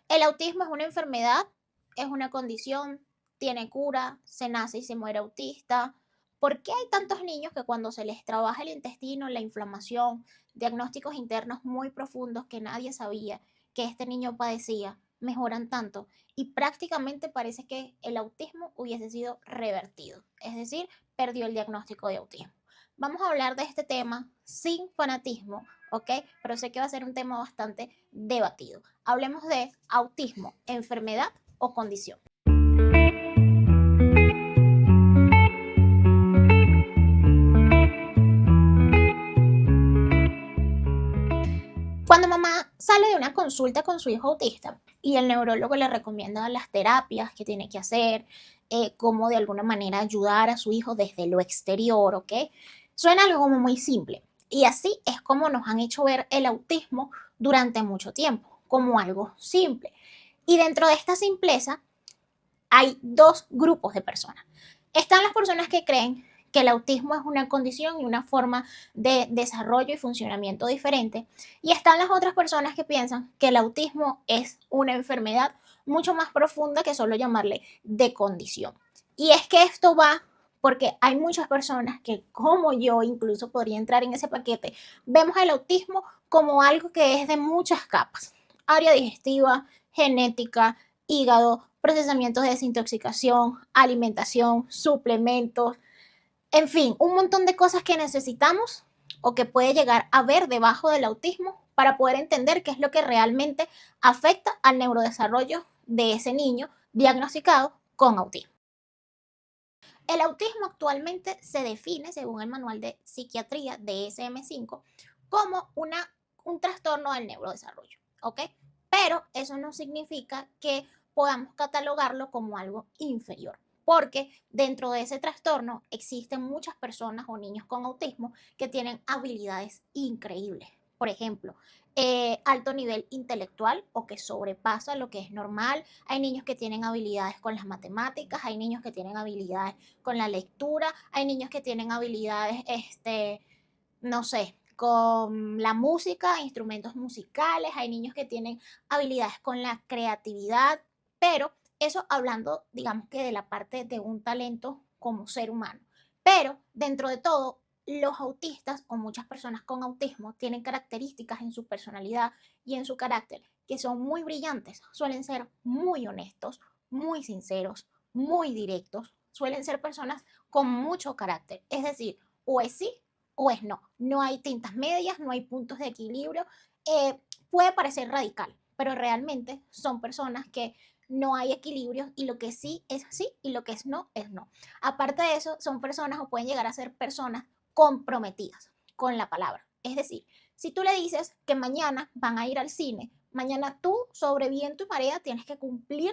El autismo es una enfermedad, es una condición, tiene cura, se nace y se muere autista. ¿Por qué hay tantos niños que cuando se les trabaja el intestino, la inflamación, diagnósticos internos muy profundos que nadie sabía que este niño padecía, mejoran tanto? Y prácticamente parece que el autismo hubiese sido revertido, es decir, perdió el diagnóstico de autismo. Vamos a hablar de este tema sin fanatismo, ¿ok? Pero sé que va a ser un tema bastante debatido. Hablemos de autismo, enfermedad o condición. Cuando mamá sale de una consulta con su hijo autista y el neurólogo le recomienda las terapias que tiene que hacer, cómo de alguna manera ayudar a su hijo desde lo exterior, ¿ok? Suena algo como muy simple. Y así es como nos han hecho ver el autismo durante mucho tiempo, como algo simple. Y dentro de esta simpleza hay dos grupos de personas. Están las personas que creen que el autismo es una condición y una forma de desarrollo y funcionamiento diferente. Y están las otras personas que piensan que el autismo es una enfermedad mucho más profunda que solo llamarle de condición. Y es que esto va porque hay muchas personas que, como yo, incluso podría entrar en ese paquete, vemos el autismo como algo que es de muchas capas. Área digestiva, genética, hígado, procesamientos de desintoxicación, alimentación, suplementos, en fin, un montón de cosas que necesitamos o que puede llegar a ver debajo del autismo para poder entender qué es lo que realmente afecta al neurodesarrollo de ese niño diagnosticado con autismo. El autismo actualmente se define, según el manual de psiquiatría de DSM-5, como un trastorno del neurodesarrollo, ¿ok? Pero eso no significa que podamos catalogarlo como algo inferior, porque dentro de ese trastorno existen muchas personas o niños con autismo que tienen habilidades increíbles. Por ejemplo, alto nivel intelectual o que sobrepasa lo que es normal. Hay niños que tienen habilidades con las matemáticas, hay niños que tienen habilidades con la lectura, hay niños que tienen habilidades, no sé, con la música, instrumentos musicales, hay niños que tienen habilidades con la creatividad, pero eso hablando, digamos que de la parte de un talento como ser humano. Pero dentro de todo, los autistas o muchas personas con autismo tienen características en su personalidad y en su carácter que son muy brillantes, suelen ser muy honestos, muy sinceros, muy directos, suelen ser personas con mucho carácter, es decir, o es sí o es no, no hay tintas medias, no hay puntos de equilibrio, puede parecer radical, pero realmente son personas que no hay equilibrio y lo que sí es sí y lo que es no es no. Aparte de eso, son personas o pueden llegar a ser personas comprometidas con la palabra. Es decir, si tú le dices que mañana van a ir al cine, mañana tú sobre viento y marea tienes que cumplir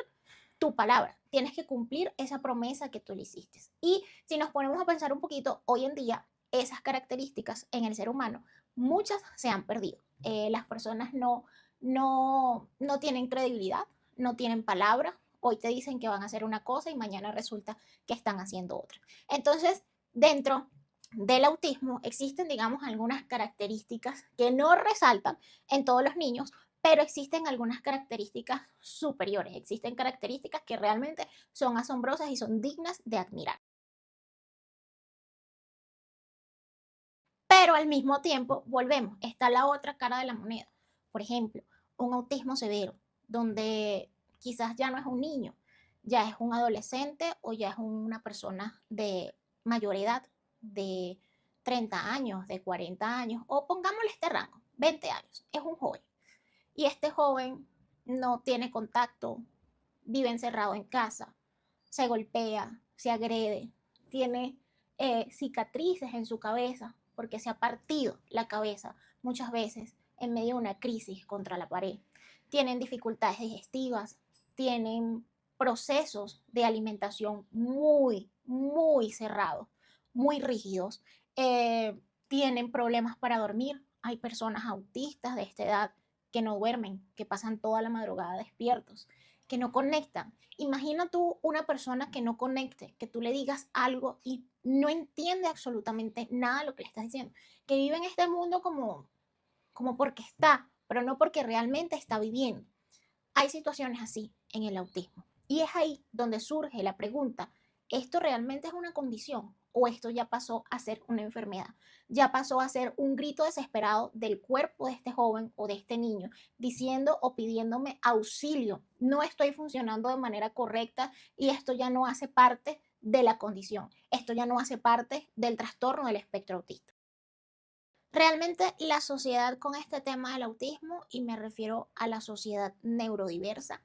tu palabra, tienes que cumplir esa promesa que tú le hiciste. Y si nos ponemos a pensar un poquito, hoy en día esas características en el ser humano, muchas se han perdido. Las personas no tienen credibilidad, no tienen palabra. Hoy te dicen que van a hacer una cosa y mañana resulta que están haciendo otra. Entonces, dentro del autismo existen, digamos, algunas características que no resaltan en todos los niños, pero existen algunas características superiores, existen características que realmente son asombrosas y son dignas de admirar. Pero al mismo tiempo, volvemos, está la otra cara de la moneda. Por ejemplo, un autismo severo, donde quizás ya no es un niño, ya es un adolescente o ya es una persona de mayor edad, de 30 años, de 40 años, o pongámosle este rango, 20 años, es un joven. Y este joven no tiene contacto, vive encerrado en casa, se golpea, se agrede, tiene cicatrices en su cabeza porque se ha partido la cabeza muchas veces en medio de una crisis contra la pared. Tienen dificultades digestivas, tienen procesos de alimentación muy cerrados, muy rígidos, tienen problemas para dormir. Hay personas autistas de esta edad que no duermen, que pasan toda la madrugada despiertos, que no conectan. Imagina tú una persona que no conecte, que tú le digas algo y no entiende absolutamente nada de lo que le estás diciendo, que vive en este mundo como porque está, pero no porque realmente está viviendo. Hay situaciones así en el autismo. Y es ahí donde surge la pregunta, ¿esto realmente es una condición o esto ya pasó a ser una enfermedad? Ya pasó a ser un grito desesperado del cuerpo de este joven o de este niño diciendo o pidiéndome auxilio. No estoy funcionando de manera correcta y esto ya no hace parte de la condición. Esto ya no hace parte del trastorno del espectro autista. Realmente la sociedad con este tema del autismo, y me refiero a la sociedad neurodiversa,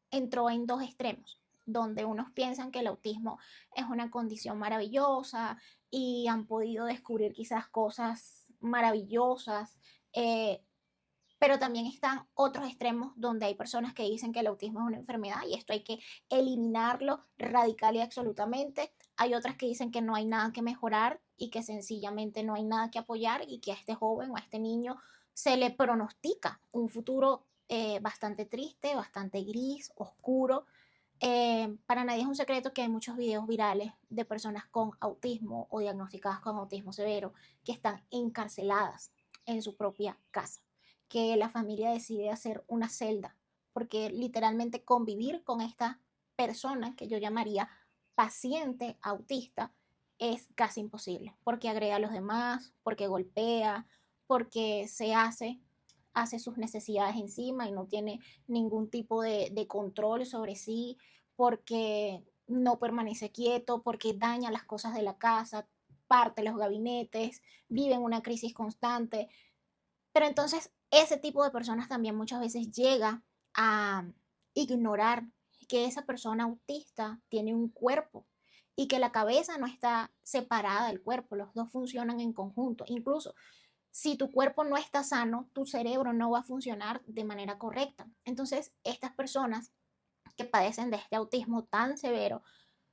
entró en dos extremos, donde unos piensan que el autismo es una condición maravillosa y han podido descubrir quizás cosas maravillosas, eh, pero también están otros extremos donde hay personas que dicen que el autismo es una enfermedad y esto hay que eliminarlo radical y absolutamente. Hay otras que dicen que no hay nada que mejorar y que sencillamente no hay nada que apoyar y que a este joven o a este niño se le pronostica un futuro bastante triste, bastante gris, oscuro. Para nadie es un secreto que hay muchos videos virales de personas con autismo o diagnosticadas con autismo severo que están encarceladas en su propia casa, que la familia decide hacer una celda, porque literalmente convivir con esta persona que yo llamaría paciente autista es casi imposible, porque agrega a los demás, porque golpea, porque hace sus necesidades encima y no tiene ningún tipo de control sobre sí, porque no permanece quieto, porque daña las cosas de la casa, parte los gabinetes, vive en una crisis constante. Pero entonces ese tipo de personas también muchas veces llega a ignorar que esa persona autista tiene un cuerpo y que la cabeza no está separada del cuerpo, los dos funcionan en conjunto. Incluso si tu cuerpo no está sano, tu cerebro no va a funcionar de manera correcta. Entonces, estas personas que padecen de este autismo tan severo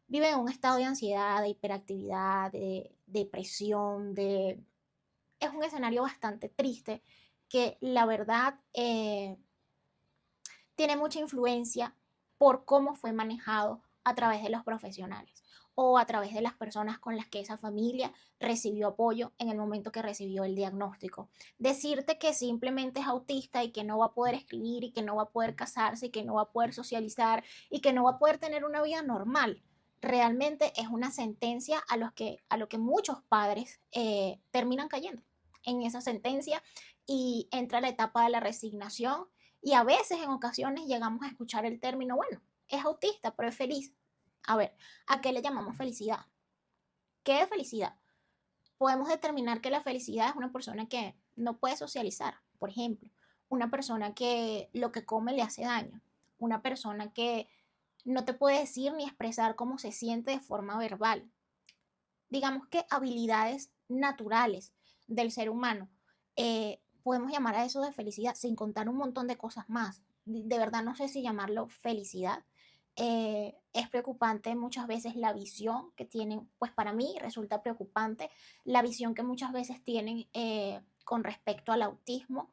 viven en un estado de ansiedad, de hiperactividad, de depresión, es un escenario bastante triste que la verdad tiene mucha influencia por cómo fue manejado a través de los profesionales o a través de las personas con las que esa familia recibió apoyo en el momento que recibió el diagnóstico. Decirte que simplemente es autista y que no va a poder escribir y que no va a poder casarse y que no va a poder socializar y que no va a poder tener una vida normal, realmente es una sentencia a lo que muchos padres terminan cayendo en esa sentencia y entra la etapa de la resignación y a veces, en ocasiones, llegamos a escuchar el término, bueno, es autista, pero es feliz. A ver, ¿a qué le llamamos felicidad? ¿Qué es felicidad? Podemos determinar que la felicidad es una persona que no puede socializar, por ejemplo, una persona que lo que come le hace daño, una persona que no te puede decir ni expresar cómo se siente de forma verbal. Digamos que habilidades naturales del ser humano. Podemos llamar a eso de felicidad sin contar un montón de cosas más. De verdad no sé si llamarlo felicidad. Es preocupante muchas veces la visión que tienen, pues para mí resulta preocupante la visión que muchas veces tienen con respecto al autismo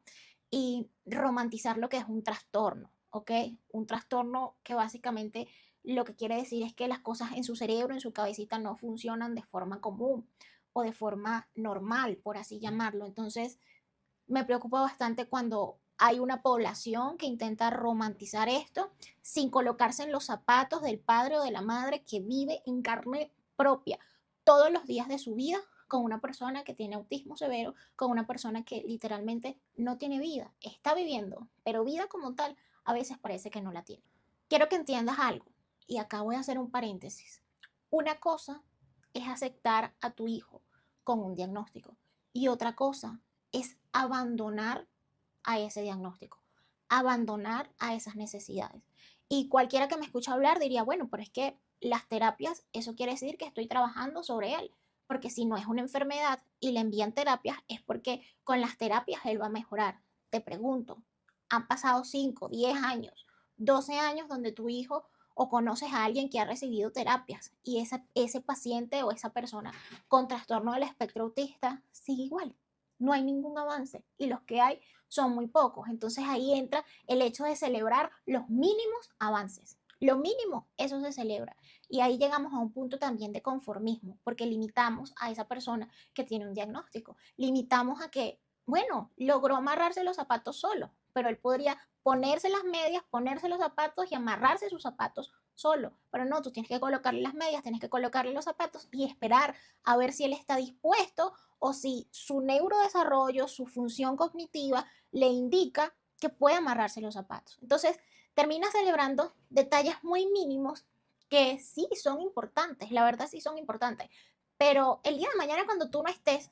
y romantizar lo que es un trastorno, ¿ok? Un trastorno que básicamente lo que quiere decir es que las cosas en su cerebro, en su cabecita, no funcionan de forma común o de forma normal, por así llamarlo. Entonces, me preocupa bastante cuando hay una población que intenta romantizar esto sin colocarse en los zapatos del padre o de la madre que vive en carne propia todos los días de su vida con una persona que tiene autismo severo, con una persona que literalmente no tiene vida, está viviendo, pero vida como tal a veces parece que no la tiene. Quiero que entiendas algo, y acá voy a hacer un paréntesis. Una cosa es aceptar a tu hijo con un diagnóstico y otra cosa es abandonar a ese diagnóstico, abandonar a esas necesidades. Y cualquiera que me escucha hablar diría, bueno, pero es que las terapias, eso quiere decir que estoy trabajando sobre él, porque si no es una enfermedad y le envían terapias, es porque con las terapias él va a mejorar. Te pregunto, han pasado 5, 10 años, 12 años donde tu hijo o conoces a alguien que ha recibido terapias y ese paciente o esa persona con trastorno del espectro autista sigue igual. No hay ningún avance y los que hay son muy pocos. Entonces ahí entra el hecho de celebrar los mínimos avances. Lo mínimo, eso se celebra. Y ahí llegamos a un punto también de conformismo, porque limitamos a esa persona que tiene un diagnóstico. Limitamos a que, bueno, logró amarrarse los zapatos solo, pero él podría ponerse las medias, ponerse los zapatos y amarrarse sus zapatos solo. Pero no, tú tienes que colocarle las medias, tienes que colocarle los zapatos y esperar a ver si él está dispuesto o si su neurodesarrollo, su función cognitiva le indica que puede amarrarse los zapatos. Entonces, termina celebrando detalles muy mínimos que sí son importantes, la verdad sí son importantes, pero el día de mañana cuando tú no estés,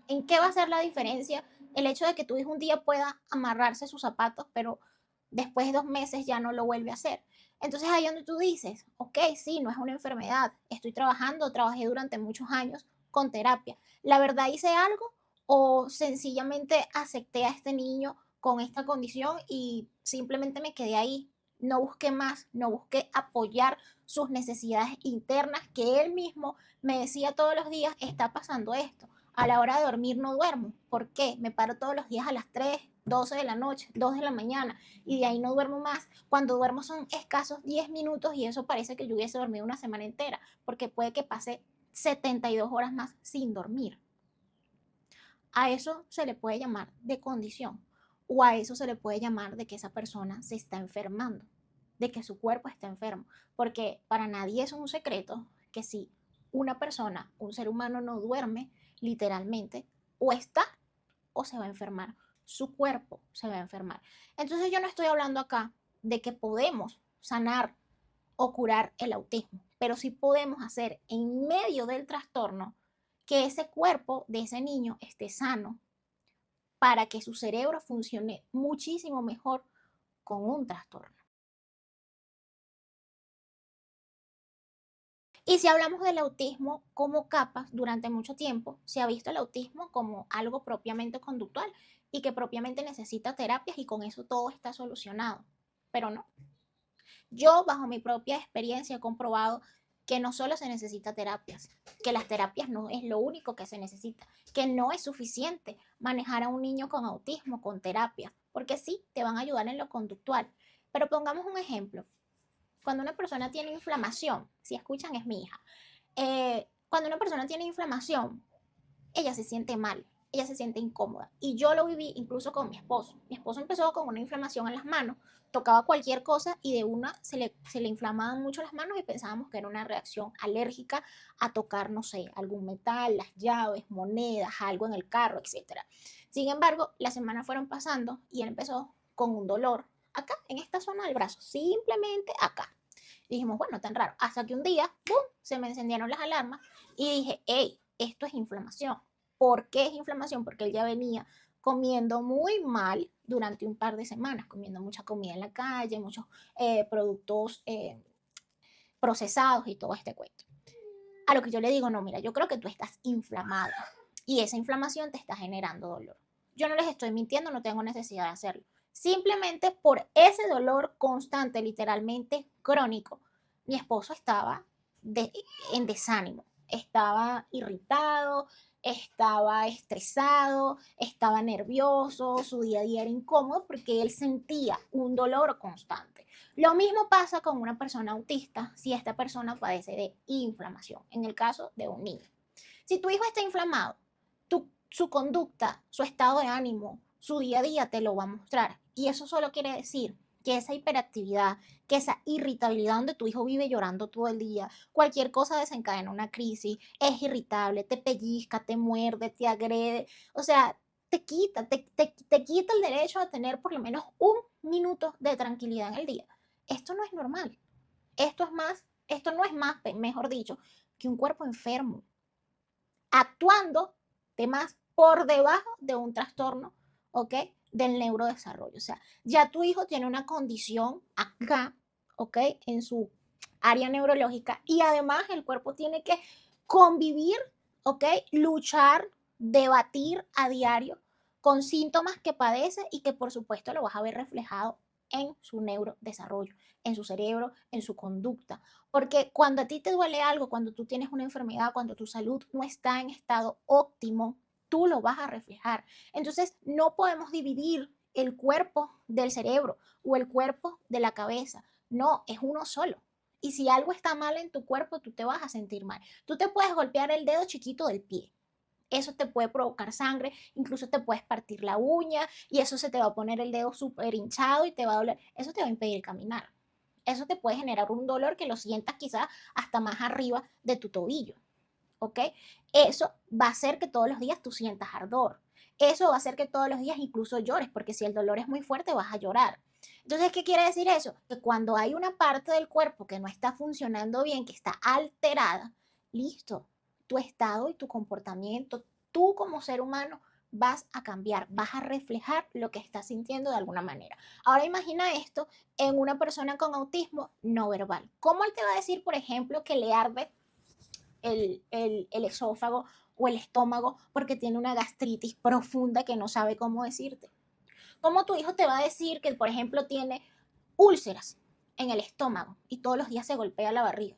¿en qué va a ser la diferencia el hecho de que tu hijo un día pueda amarrarse sus zapatos, pero después de 2 meses ya no lo vuelve a hacer? Entonces ahí donde tú dices, ok, sí, no es una enfermedad, estoy trabajando, trabajé durante muchos años con terapia. ¿La verdad hice algo o sencillamente acepté a este niño con esta condición y simplemente me quedé ahí? No busqué más, no busqué apoyar sus necesidades internas que él mismo me decía todos los días, está pasando esto. A la hora de dormir no duermo. ¿Por qué? Me paro todos los días a las 3, 12 de la noche, 2 de la mañana y de ahí no duermo más. Cuando duermo son escasos 10 minutos y eso parece que yo hubiese dormido una semana entera porque puede que pase 72 horas más sin dormir. A eso se le puede llamar de condición o a eso se le puede llamar de que esa persona se está enfermando, de que su cuerpo está enfermo, porque para nadie es un secreto que si una persona, un ser humano no duerme, literalmente, o está o se va a enfermar, su cuerpo se va a enfermar. Entonces yo no estoy hablando acá de que podemos sanar o curar el autismo, pero sí podemos hacer en medio del trastorno que ese cuerpo de ese niño esté sano para que su cerebro funcione muchísimo mejor con un trastorno. Y si hablamos del autismo como capas, durante mucho tiempo se ha visto el autismo como algo propiamente conductual y que propiamente necesita terapias y con eso todo está solucionado. Pero no. Yo, bajo mi propia experiencia, he comprobado que no solo se necesita terapias, que las terapias no es lo único que se necesita, que no es suficiente manejar a un niño con autismo con terapia, porque sí, te van a ayudar en lo conductual. Pero pongamos un ejemplo. Cuando una persona tiene inflamación, si escuchan es mi hija, cuando una persona tiene inflamación, ella se siente mal, ella se siente incómoda. Y yo lo viví incluso con mi esposo. Mi esposo empezó con una inflamación en las manos, tocaba cualquier cosa y de una se le inflamaban mucho las manos y pensábamos que era una reacción alérgica a tocar, no sé, algún metal, las llaves, monedas, algo en el carro, etcétera. Sin embargo, las semanas fueron pasando y él empezó con un dolor acá, en esta zona del brazo, simplemente acá. Y dijimos, bueno, tan raro. Hasta que un día, ¡pum!, se me encendieron las alarmas y dije, hey, esto es inflamación. ¿Por qué es inflamación? Porque él ya venía comiendo muy mal durante un par de semanas, comiendo mucha comida en la calle, muchos productos procesados y todo este cuento. A lo que yo le digo, no, mira, yo creo que tú estás inflamada y esa inflamación te está generando dolor. Yo no les estoy mintiendo, no tengo necesidad de hacerlo. Simplemente por ese dolor constante, literalmente crónico, mi esposo estaba en desánimo, estaba irritado, estaba estresado, estaba nervioso, su día a día era incómodo porque él sentía un dolor constante. Lo mismo pasa con una persona autista si esta persona padece de inflamación, en el caso de un niño. Si tu hijo está inflamado, su conducta, su estado de ánimo, su día a día te lo va a mostrar. Y eso solo quiere decir que esa hiperactividad, que esa irritabilidad donde tu hijo vive llorando todo el día, cualquier cosa desencadena una crisis, es irritable, te pellizca, te muerde, te agrede, o sea, te quita el derecho a tener por lo menos un minuto de tranquilidad en el día. Esto no es normal. Esto no es más, mejor dicho, que un cuerpo enfermo, actuando de más por debajo de un trastorno, ¿ok? Del neurodesarrollo. O sea, ya tu hijo tiene una condición acá, ¿ok? En su área neurológica y además el cuerpo tiene que convivir, ¿ok? Luchar, debatir a diario con síntomas que padece y que por supuesto lo vas a ver reflejado en su neurodesarrollo, en su cerebro, en su conducta. Porque cuando a ti te duele algo, cuando tú tienes una enfermedad, cuando tu salud no está en estado óptimo, tú lo vas a reflejar. Entonces, no podemos dividir el cuerpo del cerebro o el cuerpo de la cabeza. No, es uno solo. Y si algo está mal en tu cuerpo, tú te vas a sentir mal. Tú te puedes golpear el dedo chiquito del pie. Eso te puede provocar sangre, incluso te puedes partir la uña y eso se te va a poner el dedo súper hinchado y te va a doler. Eso te va a impedir caminar. Eso te puede generar un dolor que lo sientas quizás hasta más arriba de tu tobillo. ¿Ok? Eso va a hacer que todos los días tú sientas ardor. Eso va a hacer que todos los días incluso llores, porque si el dolor es muy fuerte vas a llorar. Entonces, ¿qué quiere decir eso? Que cuando hay una parte del cuerpo que no está funcionando bien, que está alterada, listo, tu estado y tu comportamiento, tú como ser humano vas a cambiar, vas a reflejar lo que estás sintiendo de alguna manera. Ahora imagina esto en una persona con autismo no verbal. ¿Cómo él te va a decir, por ejemplo, que le arde el esófago o el estómago porque tiene una gastritis profunda que no sabe cómo decirte? ¿Cómo tu hijo te va a decir que, por ejemplo, tiene úlceras en el estómago y todos los días se golpea la barriga?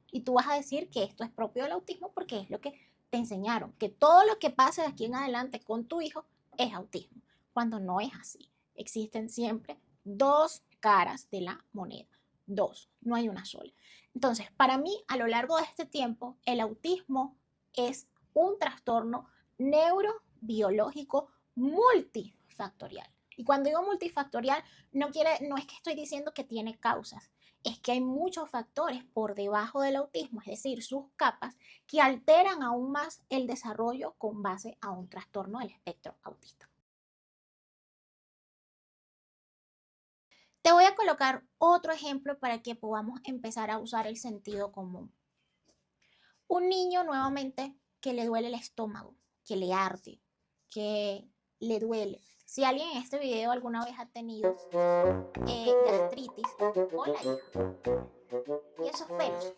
Y tú vas a decir que esto es propio del autismo porque es lo que te enseñaron, que todo lo que pase de aquí en adelante con tu hijo es autismo, cuando no es así. Existen siempre dos caras de la moneda, dos, no hay una sola. Entonces, para mí, a lo largo de este tiempo, el autismo es un trastorno neurobiológico multifactorial. Y cuando digo multifactorial, no es que estoy diciendo que tiene causas, es que hay muchos factores por debajo del autismo, es decir, sus capas, que alteran aún más el desarrollo con base a un trastorno del espectro autista. Te voy a colocar otro ejemplo para que podamos empezar a usar el sentido común. Un niño nuevamente que le duele el estómago, que le arde, que le duele. Si alguien en este video alguna vez ha tenido gastritis, hola hija, y esos pelos.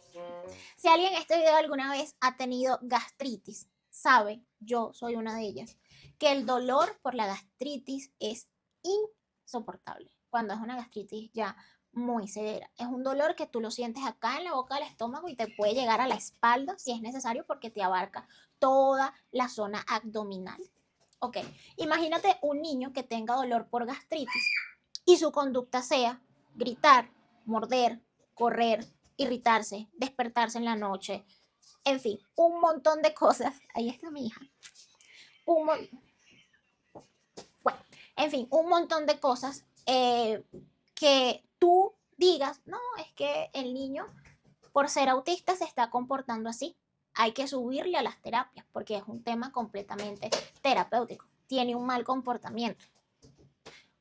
Si alguien en este video alguna vez ha tenido gastritis, sabe, yo soy una de ellas, que el dolor por la gastritis es insoportable. Cuando es una gastritis ya muy severa. Es un dolor que tú lo sientes acá en la boca del estómago y te puede llegar a la espalda si es necesario porque te abarca toda la zona abdominal. Ok, imagínate un niño que tenga dolor por gastritis y su conducta sea gritar, morder, correr, irritarse, despertarse en la noche, en fin, un montón de cosas. Ahí está mi hija. Bueno, en fin, un montón de cosas que tú digas, no, es que el niño por ser autista se está comportando así. Hay que subirle a las terapias porque es un tema completamente terapéutico. Tiene un mal comportamiento.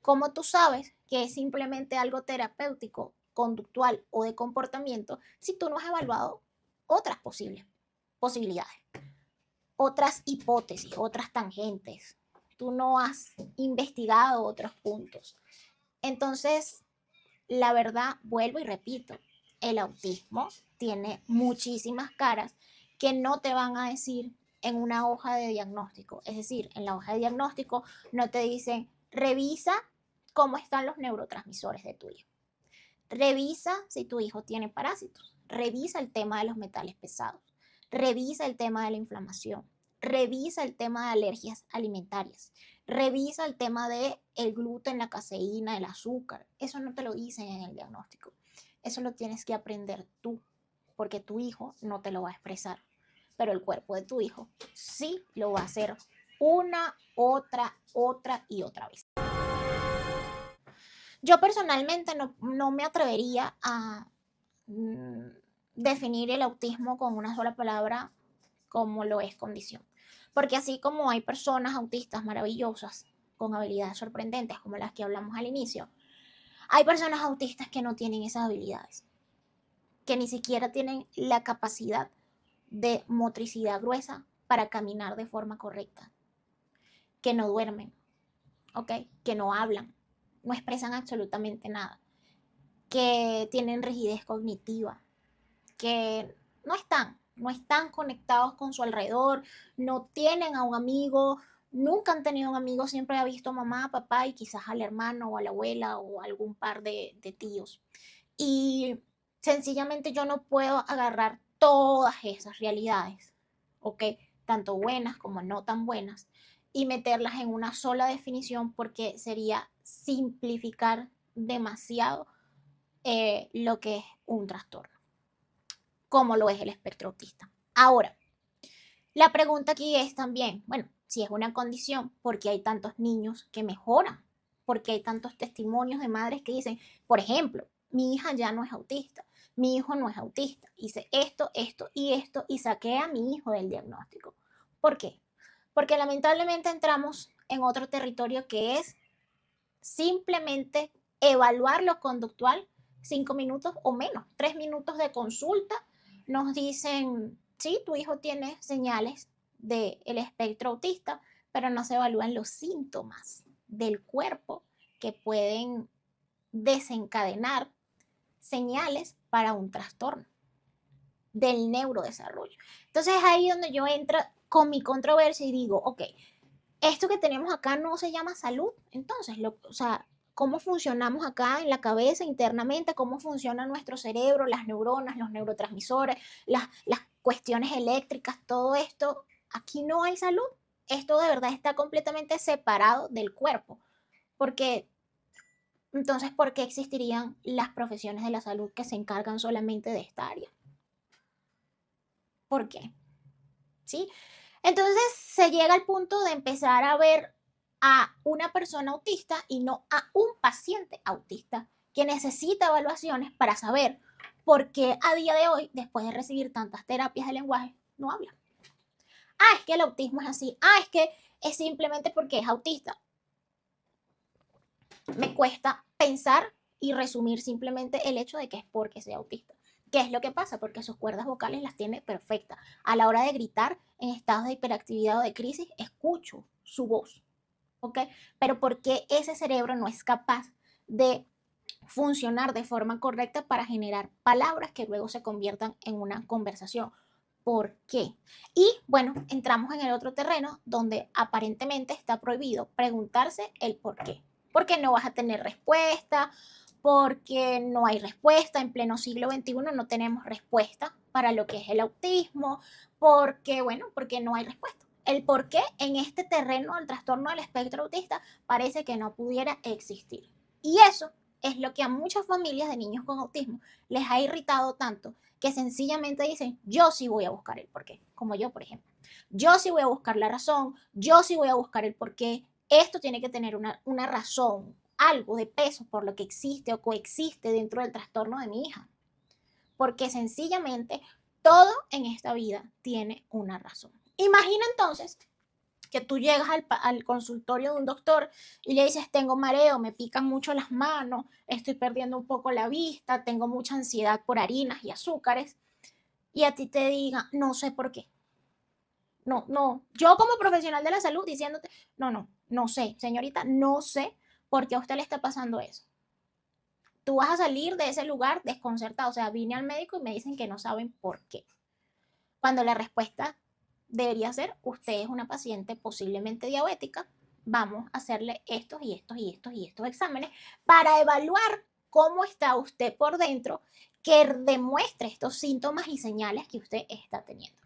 ¿Cómo tú sabes que es simplemente algo terapéutico, conductual o de comportamiento si tú no has evaluado otras posibilidades, otras hipótesis, otras tangentes? Tú no has investigado otros puntos. Entonces, la verdad, vuelvo y repito, el autismo tiene muchísimas caras que no te van a decir en una hoja de diagnóstico. Es decir, en la hoja de diagnóstico no te dicen, revisa cómo están los neurotransmisores de tu hijo. Revisa si tu hijo tiene parásitos. Revisa el tema de los metales pesados. Revisa el tema de la inflamación. Revisa el tema de alergias alimentarias. Revisa el tema de el gluten, la caseína, el azúcar. Eso no te lo dicen en el diagnóstico. Eso lo tienes que aprender tú, porque tu hijo no te lo va a expresar, pero el cuerpo de tu hijo sí lo va a hacer una, otra y otra vez. Yo personalmente no me atrevería a definir el autismo con una sola palabra como lo es condición. Porque así como hay personas autistas maravillosas con habilidades sorprendentes como las que hablamos al inicio, hay personas autistas que no tienen esas habilidades, que ni siquiera tienen la capacidad de motricidad gruesa para caminar de forma correcta, que no duermen, ¿ok? Que no hablan, no expresan absolutamente nada, que tienen rigidez cognitiva, que no están conectados con su alrededor, no tienen a un amigo, nunca han tenido un amigo, siempre ha visto a mamá, papá y quizás al hermano o a la abuela o algún par de tíos. Y sencillamente yo no puedo agarrar todas esas realidades, ¿ok? Tanto buenas como no tan buenas, y meterlas en una sola definición porque sería simplificar demasiado lo que es un trastorno, como lo es el espectro autista. Ahora, La pregunta aquí es también, bueno, si es una condición, ¿por qué hay tantos niños que mejoran? ¿Por qué hay tantos testimonios de madres que dicen, por ejemplo, mi hija ya no es autista, mi hijo no es autista, hice esto, esto y esto y saqué a mi hijo del diagnóstico? ¿Por qué? Porque lamentablemente entramos en otro territorio que es simplemente evaluar lo conductual 5 minutos o menos, 3 minutos de consulta. Nos dicen, sí, tu hijo tiene señales del espectro autista, pero no se evalúan los síntomas del cuerpo que pueden desencadenar señales para un trastorno del neurodesarrollo. Entonces es ahí donde yo entro con mi controversia y digo, ok, esto que tenemos acá no se llama salud. Entonces, o sea, cómo funcionamos acá en la cabeza internamente, cómo funciona nuestro cerebro, las neuronas, los neurotransmisores, las cuestiones eléctricas, todo esto, aquí no hay salud. Esto de verdad está completamente separado del cuerpo. Porque, entonces, ¿por qué existirían las profesiones de la salud que se encargan solamente de esta área? ¿Por qué? ¿Sí? Entonces se llega al punto de empezar a ver a una persona autista y no a un paciente autista que necesita evaluaciones para saber por qué a día de hoy, después de recibir tantas terapias de lenguaje, no habla. Ah, es que el autismo es así. Ah, es que es simplemente porque es autista. Me cuesta pensar y resumir simplemente el hecho de que es porque sea autista. ¿Qué es lo que pasa? Porque sus cuerdas vocales las tiene perfectas. A la hora de gritar en estados de hiperactividad o de crisis, escucho su voz. ¿Ok? Pero ¿por qué ese cerebro no es capaz de funcionar de forma correcta para generar palabras que luego se conviertan en una conversación? ¿Por qué? Y bueno, entramos en el otro terreno donde aparentemente está prohibido preguntarse el por qué. Porque no vas a tener respuesta, porque no hay respuesta. En pleno siglo XXI no tenemos respuesta para lo que es el autismo, porque, bueno, porque no hay respuesta. El por qué en este terreno del trastorno del espectro autista parece que no pudiera existir. Y eso es lo que a muchas familias de niños con autismo les ha irritado tanto que sencillamente dicen, yo sí voy a buscar el porqué, como yo, por ejemplo. Yo sí voy a buscar la razón, yo sí voy a buscar el porqué. Esto tiene que tener una razón, algo de peso por lo que existe o coexiste dentro del trastorno de mi hija. Porque sencillamente todo en esta vida tiene una razón. Imagina entonces que tú llegas al consultorio de un doctor y le dices, tengo mareo, me pican mucho las manos, estoy perdiendo un poco la vista, tengo mucha ansiedad por harinas y azúcares, y a ti te diga, no sé por qué. No, no, yo como profesional de la salud diciéndote, no sé, señorita, no sé por qué a usted le está pasando eso. Tú vas a salir de ese lugar desconcertado, o sea, vine al médico y me dicen que no saben por qué. Cuando la respuesta debería ser, usted es una paciente posiblemente diabética, vamos a hacerle estos y estos y estos y estos exámenes para evaluar cómo está usted por dentro, que demuestre estos síntomas y señales que usted está teniendo.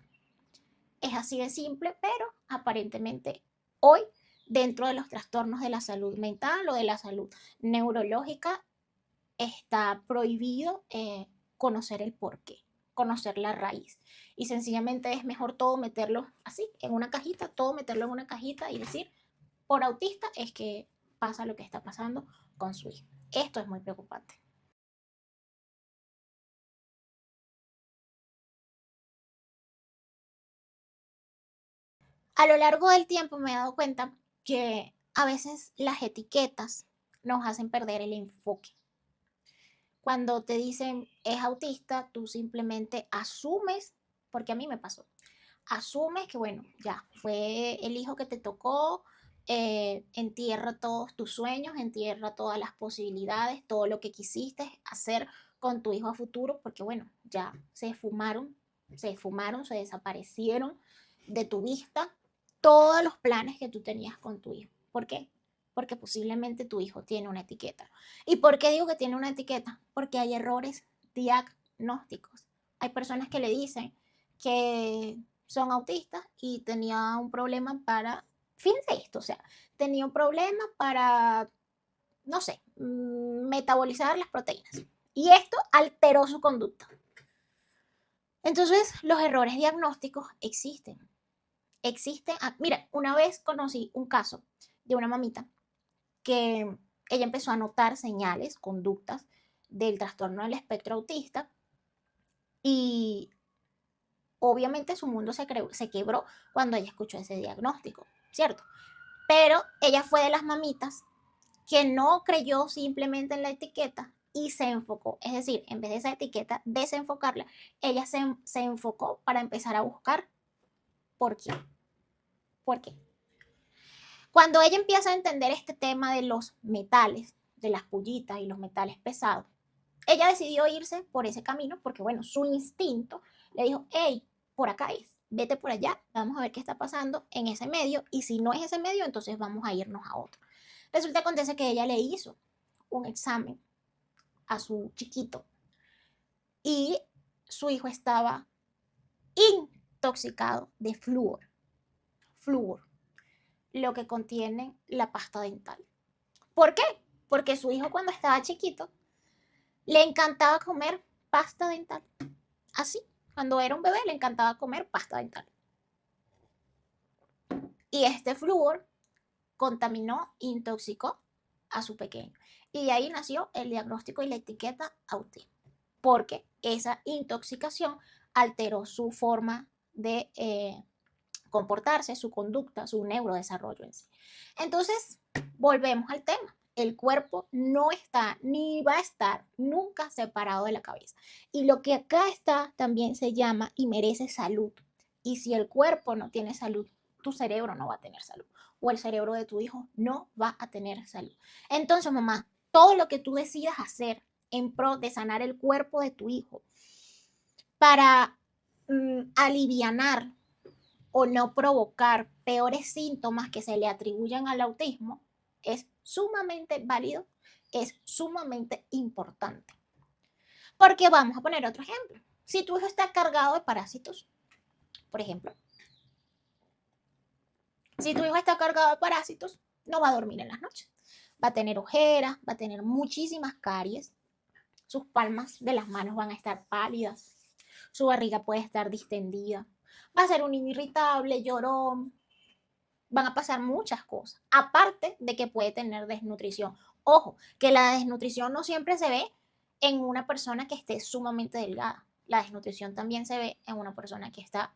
Es así de simple, pero aparentemente hoy, dentro de los trastornos de la salud mental o de la salud neurológica, está prohibido conocer el porqué, conocer la raíz. Y sencillamente es mejor todo meterlo así, en una cajita, todo meterlo en una cajita y decir, por autista es que pasa lo que está pasando con su hijo. Esto es muy preocupante. A lo largo del tiempo me he dado cuenta que a veces las etiquetas nos hacen perder el enfoque. Cuando te dicen es autista, tú simplemente asumes, porque a mí me pasó, asumes que, bueno, ya fue el hijo que te tocó, entierra todos tus sueños, entierra todas las posibilidades, todo lo que quisiste hacer con tu hijo a futuro, porque, bueno, ya se desaparecieron de tu vista todos los planes que tú tenías con tu hijo. ¿Por qué? Porque posiblemente tu hijo tiene una etiqueta. ¿Y por qué digo que tiene una etiqueta? Porque hay errores diagnósticos. Hay personas que le dicen que son autistas y tenía un problema para, fíjense esto, o sea, tenía un problema para, no sé, metabolizar las proteínas. Y esto alteró su conducta. Entonces, los errores diagnósticos existen. Existe, mira, una vez conocí un caso de una mamita que ella empezó a notar señales, conductas del trastorno del espectro autista y obviamente su mundo se quebró cuando ella escuchó ese diagnóstico, ¿cierto? Pero ella fue de las mamitas que no creyó simplemente en la etiqueta y se enfocó. Es decir, en vez de esa etiqueta desenfocarla, ella se enfocó para empezar a buscar por qué. ¿Por qué? Cuando ella empieza a entender este tema de los metales, de las pullitas y los metales pesados, ella decidió irse por ese camino porque, bueno, su instinto le dijo, hey, por acá es, vete por allá, vamos a ver qué está pasando en ese medio y si no es ese medio, entonces vamos a irnos a otro. Resulta acontece que ella le hizo un examen a su chiquito y su hijo estaba intoxicado de flúor, lo que contiene la pasta dental. ¿Por qué? Porque su hijo cuando estaba chiquito le encantaba comer pasta dental. Así, cuando era un bebé le encantaba comer pasta dental. Y este flúor contaminó, intoxicó a su pequeño. Y de ahí nació el diagnóstico y la etiqueta autismo. Porque esa intoxicación alteró su forma de comportarse, su conducta, su neurodesarrollo en sí. Entonces, volvemos al tema. El cuerpo no está ni va a estar nunca separado de la cabeza. Y lo que acá está también se llama y merece salud. Y si el cuerpo no tiene salud, tu cerebro no va a tener salud. O el cerebro de tu hijo no va a tener salud. Entonces, mamá, todo lo que tú decidas hacer en pro de sanar el cuerpo de tu hijo para alivianar o no provocar peores síntomas que se le atribuyan al autismo es sumamente válido, es sumamente importante. Porque vamos a poner otro ejemplo. Si tu hijo está cargado de parásitos, por ejemplo, si tu hijo está cargado de parásitos, no va a dormir en las noches. Va a tener ojeras, va a tener muchísimas caries, sus palmas de las manos van a estar pálidas, su barriga puede estar distendida, va a ser un niño irritable, llorón, van a pasar muchas cosas, aparte de que puede tener desnutrición. Ojo, que la desnutrición no siempre se ve en una persona que esté sumamente delgada. La desnutrición también se ve en una persona que está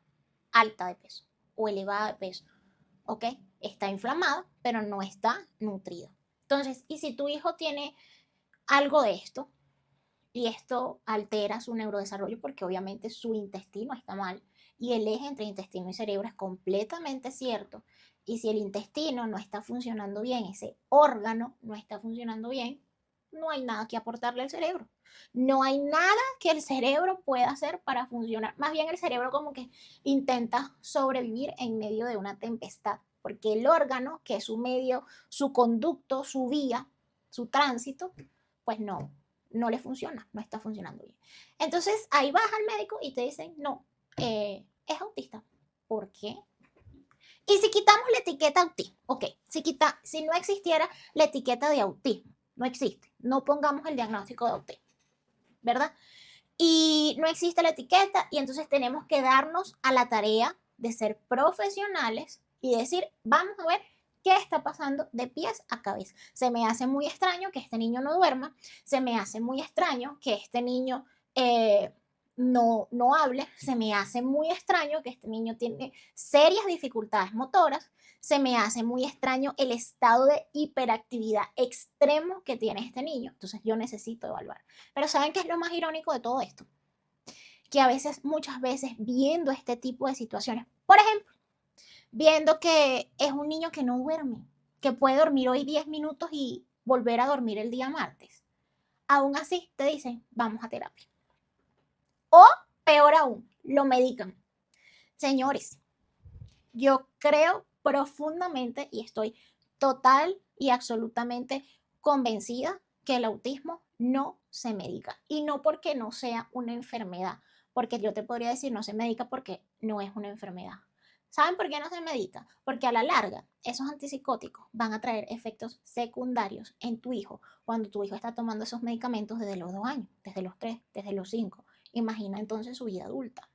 alta de peso o elevada de peso, ¿ok? Está inflamada, pero no está nutrida. Entonces, y si tu hijo tiene algo de esto, y esto altera su neurodesarrollo porque obviamente su intestino está mal y el eje entre intestino y cerebro es completamente cierto. Y si el intestino no está funcionando bien, ese órgano no está funcionando bien, no hay nada que aportarle al cerebro. No hay nada que el cerebro pueda hacer para funcionar. Más bien el cerebro como que intenta sobrevivir en medio de una tempestad, porque el órgano, que es su medio, su conducto, su vía, su tránsito, pues no le funciona, no está funcionando bien. Entonces ahí vas al médico y te dicen, no, es autista. ¿Por qué? Y si quitamos la etiqueta autismo, ok, si no existiera la etiqueta de autismo, no existe, no pongamos el diagnóstico de autismo, ¿verdad? Y no existe la etiqueta y entonces tenemos que darnos a la tarea de ser profesionales y decir, vamos a ver qué está pasando de pies a cabeza. Se me hace muy extraño que este niño no duerma, se me hace muy extraño que este niño no hable, se me hace muy extraño que este niño tiene serias dificultades motoras, se me hace muy extraño el estado de hiperactividad extremo que tiene este niño. Entonces yo necesito evaluar. Pero ¿saben qué es lo más irónico de todo esto? Que a veces, muchas veces, viendo este tipo de situaciones, por ejemplo, viendo que es un niño que no duerme, que puede dormir hoy 10 minutos y volver a dormir el día martes, aún así te dicen, vamos a terapia. O peor aún, lo medican. Señores, yo creo profundamente y estoy total y absolutamente convencida que el autismo no se medica. Y no porque no sea una enfermedad, porque yo te podría decir no se medica porque no es una enfermedad. ¿Saben por qué no se medica? Porque a la larga esos antipsicóticos van a traer efectos secundarios en tu hijo cuando tu hijo está tomando esos medicamentos desde los 2 años, desde los 3, desde los 5. Imagina entonces su vida adulta.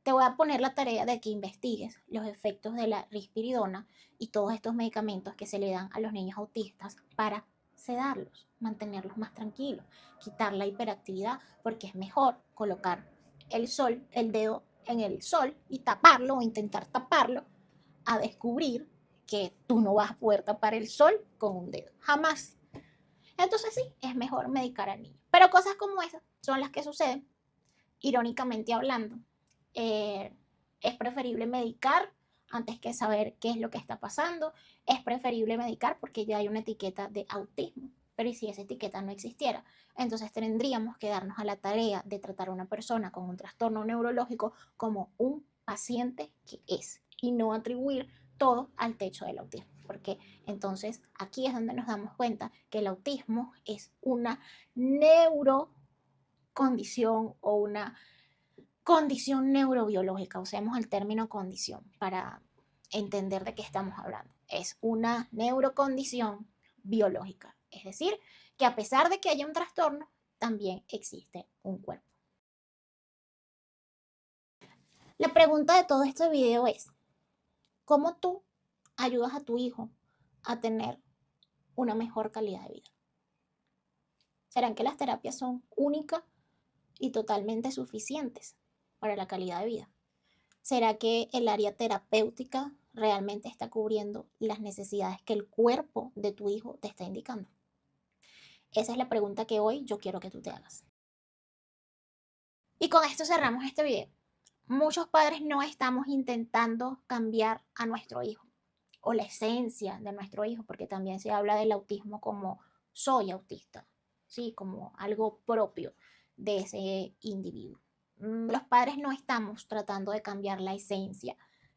te voy a poner la tarea de que investigues los efectos de la risperidona y todos estos medicamentos que se le dan a los niños autistas para sedarlos, mantenerlos más tranquilos, quitar la hiperactividad, porque es mejor colocar el dedo en el sol y taparlo o intentar taparlo a descubrir que tú no vas a poder tapar el sol con un dedo, jamás. Entonces sí, es mejor medicar al niño. Pero cosas como esas son las que suceden, irónicamente hablando. Es preferible medicar antes que saber qué es lo que está pasando. Es preferible medicar porque ya hay una etiqueta de autismo. Pero ¿y si esa etiqueta no existiera? Entonces tendríamos que darnos a la tarea de tratar a una persona con un trastorno neurológico como un paciente que es y no atribuir todo al techo del autismo. Porque entonces aquí es donde nos damos cuenta que el autismo es una neurocondición o una condición neurobiológica. Usemos el término condición para entender de qué estamos hablando. Es una neurocondición biológica. Es decir, que a pesar de que haya un trastorno, también existe un cuerpo. La pregunta de todo este video es, ¿cómo tú ayudas a tu hijo a tener una mejor calidad de vida? ¿Serán que las terapias son únicas y totalmente suficientes para la calidad de vida? ¿Será que el área terapéutica realmente está cubriendo las necesidades que el cuerpo de tu hijo te está indicando? Esa es la pregunta que hoy yo quiero que tú te hagas. Y con esto cerramos este video. Muchos padres no estamos intentando cambiar a nuestro hijo o la esencia de nuestro hijo, porque también se habla del autismo como soy autista, ¿sí? Como algo propio de ese individuo. Los padres no estamos tratando de cambiar la esencia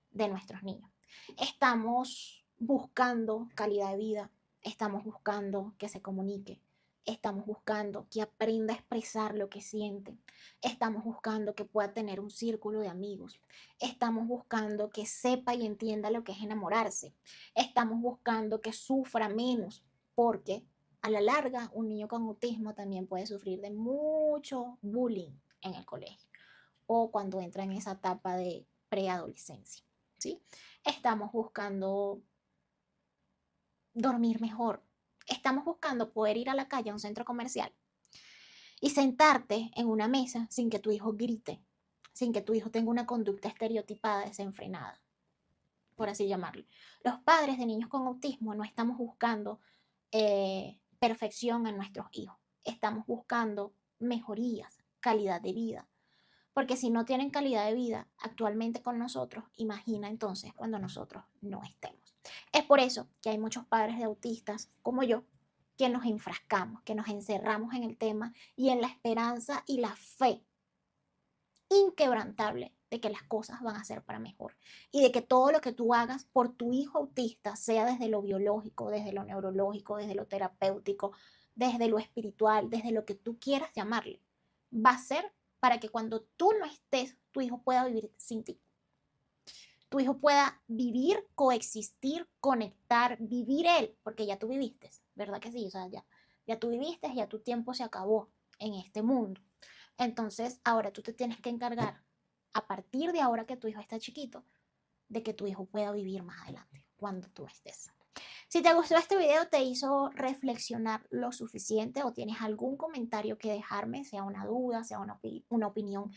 de nuestros niños. Estamos buscando calidad de vida, estamos buscando que se comunique, estamos buscando que aprenda a expresar lo que siente, estamos buscando que pueda tener un círculo de amigos, estamos buscando que sepa y entienda lo que es enamorarse, estamos buscando que sufra menos, porque a la larga un niño con autismo también puede sufrir de mucho bullying en el colegio o cuando entra en esa etapa de preadolescencia, ¿sí? Estamos buscando dormir mejor, estamos buscando poder ir a la calle, a un centro comercial y sentarte en una mesa sin que tu hijo grite, sin que tu hijo tenga una conducta estereotipada, desenfrenada, por así llamarlo. Los padres de niños con autismo no estamos buscando perfección en nuestros hijos, estamos buscando mejorías, calidad de vida. Porque si no tienen calidad de vida actualmente con nosotros, imagina entonces cuando nosotros no estemos. Es por eso que hay muchos padres de autistas como yo que nos enfrascamos, que nos encerramos en el tema y en la esperanza y la fe inquebrantable de que las cosas van a ser para mejor y de que todo lo que tú hagas por tu hijo autista, sea desde lo biológico, desde lo neurológico, desde lo terapéutico, desde lo espiritual, desde lo que tú quieras llamarle, va a ser para que cuando tú no estés, tu hijo pueda vivir sin ti. Tu hijo pueda vivir, coexistir, conectar, vivir él, porque ya tú viviste, ¿verdad que sí? O sea, ya tú viviste, ya tu tiempo se acabó en este mundo. Entonces, ahora tú te tienes que encargar, a partir de ahora que tu hijo está chiquito, de que tu hijo pueda vivir más adelante, cuando tú estés. Si te gustó este video, te hizo reflexionar lo suficiente o tienes algún comentario que dejarme, sea una duda, sea una opinión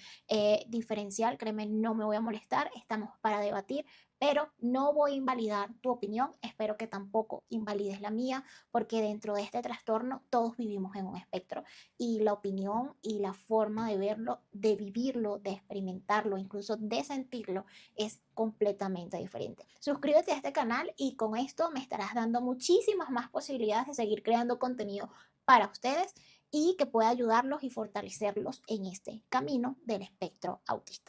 diferencial, créeme, no me voy a molestar, estamos para debatir, pero no voy a invalidar tu opinión, espero que tampoco invalides la mía, porque dentro de este trastorno todos vivimos en un espectro y la opinión y la forma de verlo, de vivirlo, de experimentarlo, incluso de sentirlo, es completamente diferente. Suscríbete a este canal y con esto me estarás dando muchísimas más posibilidades de seguir creando contenido para ustedes y que pueda ayudarlos y fortalecerlos en este camino del espectro autista.